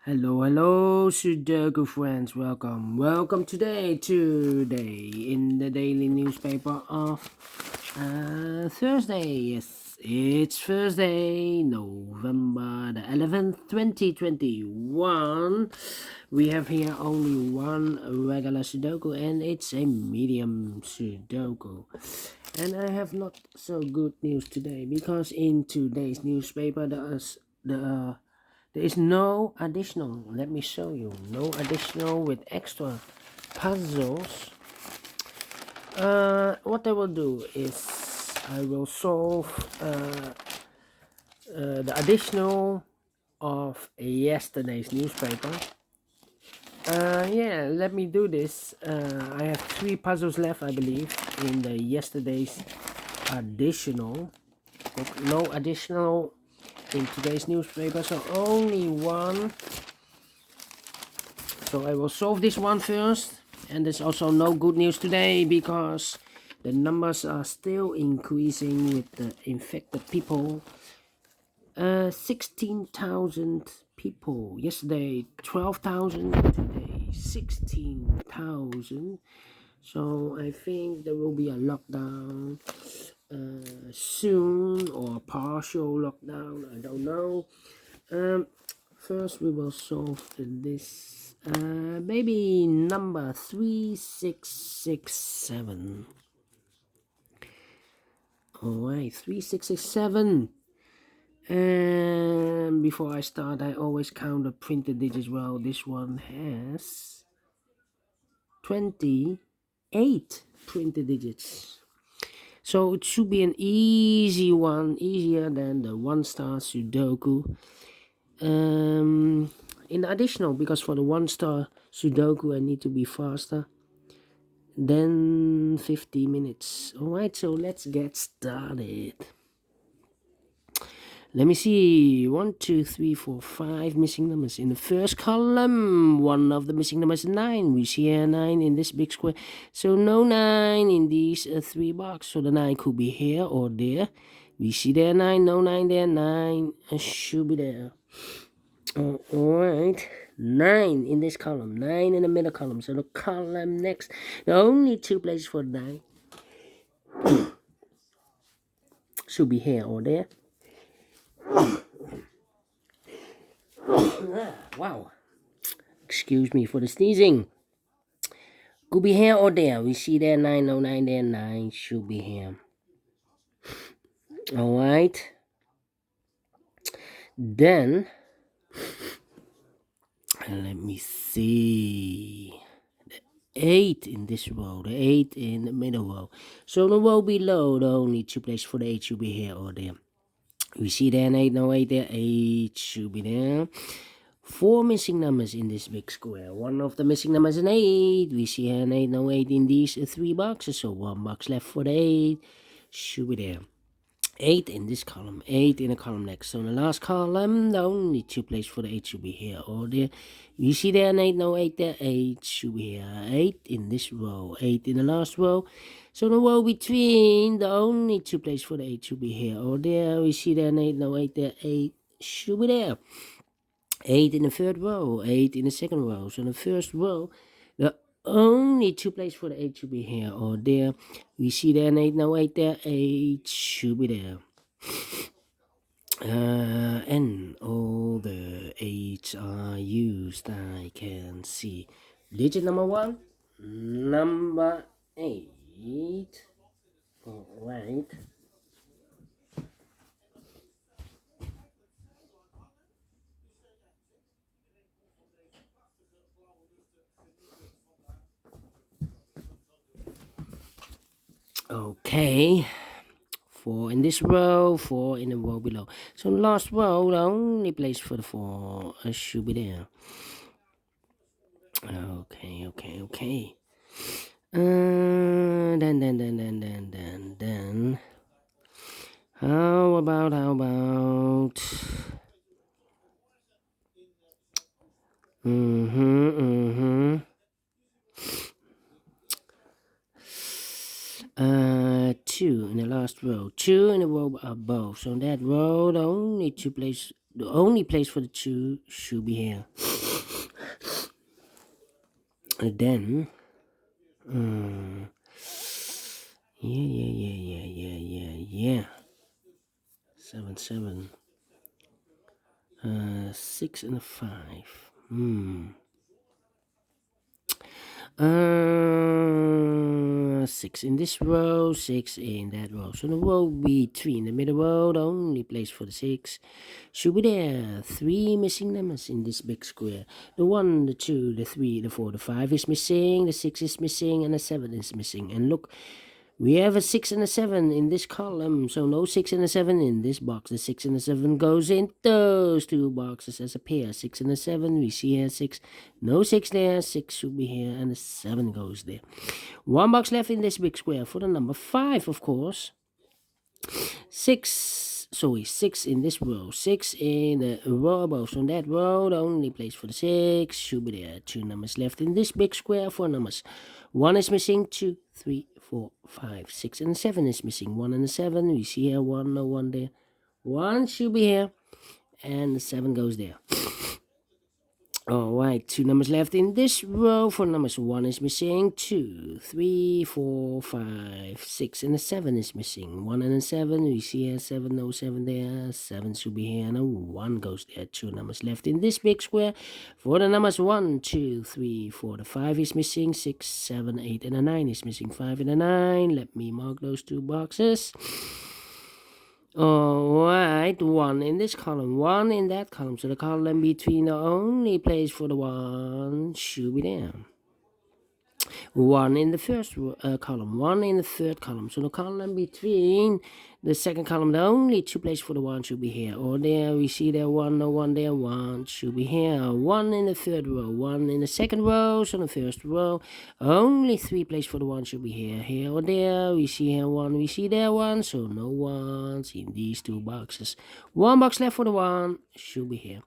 Hello, Sudoku friends. Welcome today in the daily newspaper of Thursday. Yes, it's Thursday, November the 11th, 2021. We have here only one regular Sudoku, and it's a medium Sudoku. And I have not so good news today because in today's newspaper there is no additional. Let me show you. No additional with extra puzzles. What I will do is I will solve the additional of yesterday's newspaper. Yeah, let me do this. I have 3 puzzles left, I believe, in the yesterday's additional. But no additional in today's newspaper, so only one. So I will solve this one first, and there's also no good news today because the numbers are still increasing with the infected people. 16,000 people yesterday, 12,000 today, 16,000. So I think there will be a lockdown soon, or a partial lockdown, I don't know. First we will solve this maybe number 3667. Alright, 3667. And before I start, I always count the printed digits. Well, this one has 28 printed digits. So it should be an easy one, easier than the one-star Sudoku. In additional, because for the one-star Sudoku I need to be faster than 50 minutes. Alright, so let's get started. Let me see. 1, 2, 3, 4, 5 missing numbers. In the first column, one of the missing numbers is 9. We see a 9 in this big square. So no 9 in these 3 boxes. So the 9 could be here or there. We see there 9, no 9 there, 9 should be there. Alright, 9 in this column, 9 in the middle column. So the column next, there are only 2 places for 9. Should be here or there. Wow, excuse me for the sneezing. Could be here or there. We see there 9, no 9 there, 9 should be here. Alright, then let me see. 8 in this row, the 8 in the middle row. So the row below, the only 2 places for the 8 should be here or there. We see there an 8, no 8 there, 8 should be there. 4 missing numbers in this big square. One of the missing numbers is an 8. We see an 8, no 8 in these 3 boxes. So 1 box left for the 8 should be there. 8 in this column, 8 in the column next. So in the last column, the only 2 places for the 8 should be here or there. You see there an 8, no 8 there, 8 should be here. 8 in this row, 8 in the last row. So in the row between, the only 2 places for the 8 should be here or there. We see there an 8, no 8 there, 8 should be there. 8 in the third row, 8 in the second row. So in the first row, the only 2 places for the 8 should be here or there. We see there an 8, no 8 there, 8 should be there. And all the 8s are used, I can see. Digit number 1, number 8. Alright. Okay, 4 in this row, 4 in the row below. So the last row, the only place for the 4 should be there. Okay. Then. How about? Two in the last row, 2 in the row above. So in that row, the only place for the 2 should be here. And then, yeah. 7, 7. 6 and a 5. 6 in this row, 6 in that row. So the row between the middle row, the only place for the 6 should be there. 3 missing numbers in this big square. The 1, the 2, the 3, the 4, the 5 is missing, the 6 is missing, and the 7 is missing. And look, we have a 6 and a 7 in this column, so no 6 and a 7 in this box. The 6 and the 7 goes in those two boxes as a pair. 6 and a 7, we see here 6. No 6 there, 6 should be here, and the 7 goes there. One box left in this big square for the number 5, of course. 6 in this row, 6 in the row above. So in that row, the only place for the 6 should be there. 2 numbers left in this big square for numbers. 1 is missing, 2, 3, 4, 5, 6, and 7 is missing. 1 and the 7, we see here 1, no 1 there. 1 should be here, and the 7 goes there. Alright, 2 numbers left in this row for numbers. 1 is missing, 2, 3, 4, 5, 6, and the 7 is missing. 1 and a 7, we see here 7, no 7 there. 7 should be here, and a 1 goes there. 2 numbers left in this big square for the numbers. 1, 2, 3, 4, the 5 is missing. 6, 7, 8, and a 9 is missing. 5 and a 9, let me mark those 2 boxes. Alright, 1 in this column, 1 in that column. So the column between the only place for the 1 should be there. 1 in the first column, 1 in the third column. So the column between the second column, the only 2 places for the 1 should be here. Or there, we see there 1, no 1 there, 1 should be here. 1 in the third row, 1 in the second row. So the first row, only 3 places for the 1 should be here. Here or there, we see here 1, we see there 1. So no 1s in these 2 boxes. 1 box left for the 1 should be here.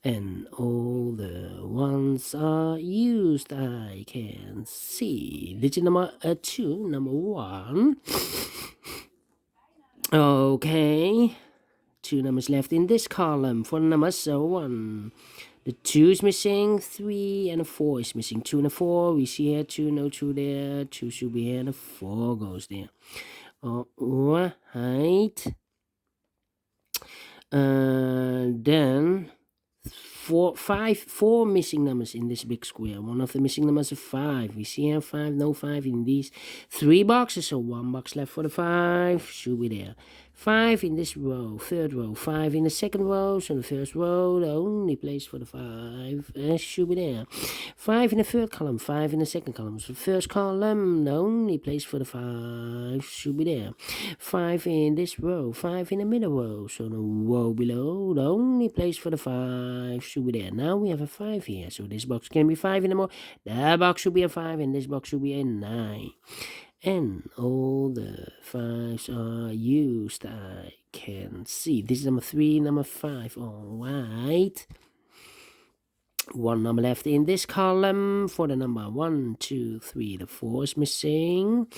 And all the ones are used, I can see. Digit number 2, number 1. Okay. 2 numbers left in this column for the numbers. So 1. The 2 is missing, 3, and a 4 is missing. 2 and a 4, we see here 2, no 2 there. 2 should be here, and a 4 goes there. Alright. Then 4 missing numbers in this big square. One of the missing numbers is 5. We see here 5, no 5 in these 3 boxes. So 1 box left for the 5 should be there. 5 in this row, third row, 5 in the second row. So the first row, the only place for the 5 should be there. 5 in the third column, 5 in the second column. So the first column, the only place for the 5 should be there. 5 in this row, 5 in the middle row. So the row below, the only place for the 5 should be there. Now we have a 5 here. So this box can be 5 in the more. That box should be a 5, and this box should be a 9. And all the 5s are used, I can see. This is number 3, number 5. Alright. 1 number left in this column for the number 1, 2, 3. The 4 is missing.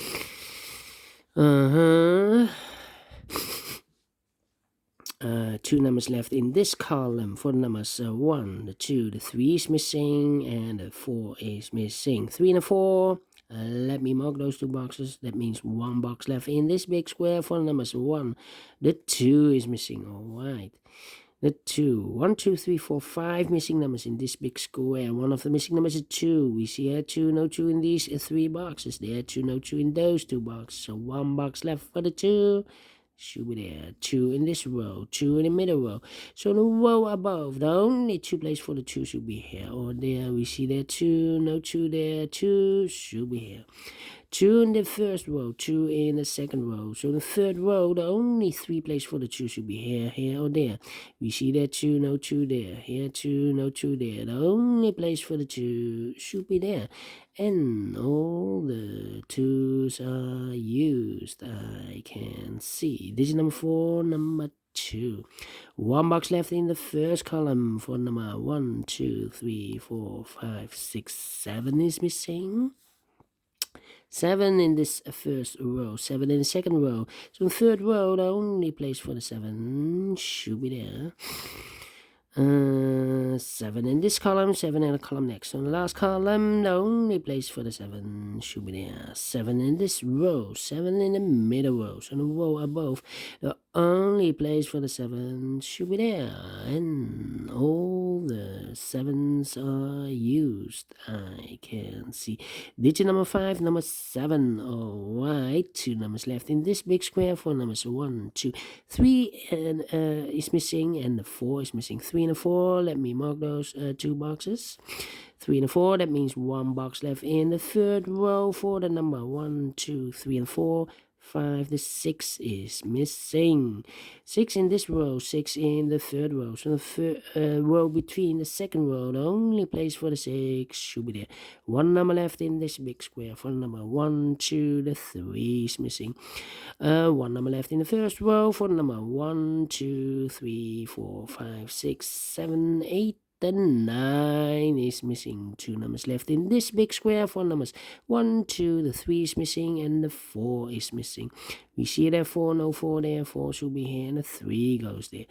2 numbers left in this column for the numbers 1, the 2, the 3 is missing, and the 4 is missing. 3 and a 4. Let me mark those 2 boxes. That means 1 box left in this big square for the numbers 1. The 2 is missing. Alright. The 2. 1, 2, 3, 4, 5 missing numbers in this big square. One of the missing numbers is 2. We see here 2, no 2 in these 3 boxes. There 2, no 2 in those 2 boxes. So 1 box left for the 2. Should be there. 2 in this row, 2 in the middle row. So the row above, the only 2 places for the 2 should be here or there. We see there 2, no 2 there, 2 should be here. 2 in the first row, 2 in the second row. So the third row, the only 3 places for the 2 should be here, here or there. We see there 2, no 2 there. Here 2, no 2 there. The only place for the 2 should be there. And all the 2s are used, I can see. This is number 4, number 2. 1 box left in the first column for number 1, 2, 3, 4, 5, 6, 7 is missing. 7 in this first row, 7 in the second row. So in the third row, the only place for the 7 should be there. 7 in this column, 7 in the column next. On the last column, the only place for the 7 should be there. 7 in this row, 7 in the middle row. So on the row above, the only place for the 7 should be there. And all the 7s are used. I can see digit number 5, number 7. Alright, 2 numbers left in this big square. 4 numbers 1, 2, 3 and is missing, and the 4 is missing. 3 and a 4, let me mark those 2 boxes. 3 and a 4, that means 1 box left in the third row for the number 1, 2, 3 and 4. 5, the 6 is missing. 6 in this row, 6 in the third row. So the row between the second row, the only place for the 6 should be there. 1 number left in this big square for the number 1, 2, the 3 is missing. 1 number left in the first row for the number 1, 2, 3, 4, 5, 6, 7, 8. The 9 is missing. 2 numbers left in this big square. 4 numbers 1, 2, the 3 is missing, and the 4 is missing. We see there 4, no 4 there. 4 should be here, and the 3 goes there.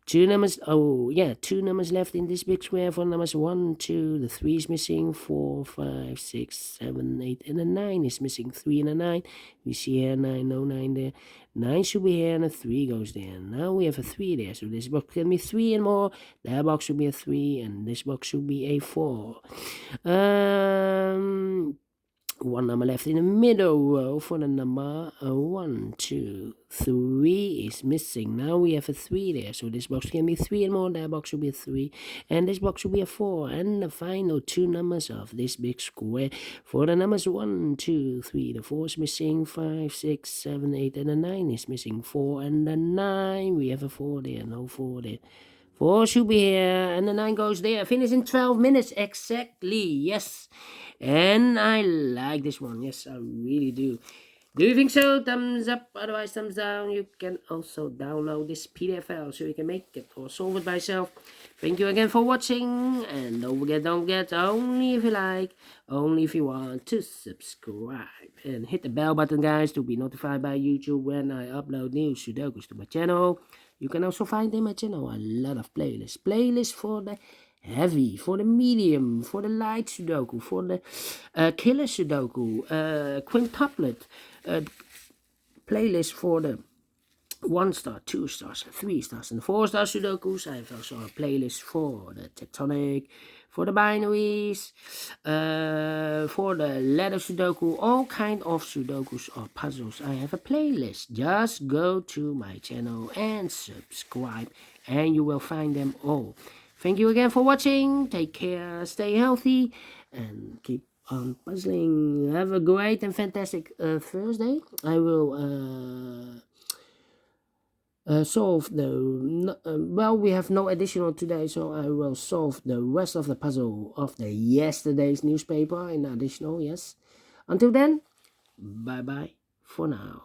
2 numbers, 2 numbers left in this big square. 4 numbers 1, 2, the 3 is missing. 4, 5, 6, 7, 8, and the 9 is missing. 3 and a 9. We see here 9, no 9 there. 9 should be here, and a 3 goes there. Now we have a 3 there, so this box can be 3 and more. That box should be a 3, and this box should be a 4. 1 number left in the middle row for the number 1, 2, 3 is missing. Now we have a 3 there, so this box can be 3 and more. That box should be a 3, and this box should be a 4. And the final 2 numbers of this big square for the numbers 1, 2, 3. The 4 is missing. 5, 6, 7, 8, and the 9 is missing. 4 and the 9. We have a 4 there, no 4 there. 4 should be here, and the 9 goes there. Finish in 12 minutes exactly. Yes, and I like this one. Yes, I really do. Do you think so? Thumbs up, otherwise thumbs down. You can also download this PDF file so you can make it or solve it by yourself. Thank you again for watching, and don't forget, only if you like, only if you want to subscribe. And hit the bell button, guys, to be notified by YouTube when I upload new Sudokus to my channel. You can also find in my channel a lot of playlists. Playlists for the heavy, for the medium, for the light Sudoku, for the killer Sudoku, quintuplet, playlist for the 1 star, 2 stars, 3 stars, and 4 star Sudokus. I have also a playlist for the tectonic, for the binaries, for the letter Sudoku, all kind of Sudokus or puzzles. I have a playlist. Just go to my channel and subscribe, and you will find them all. Thank you again for watching. Take care, stay healthy, and keep on puzzling. Have a great and fantastic Thursday. I will solve the we have no additional today, so I will solve the rest of the puzzle of the yesterday's newspaper in additional. Yes, until then, bye bye for now.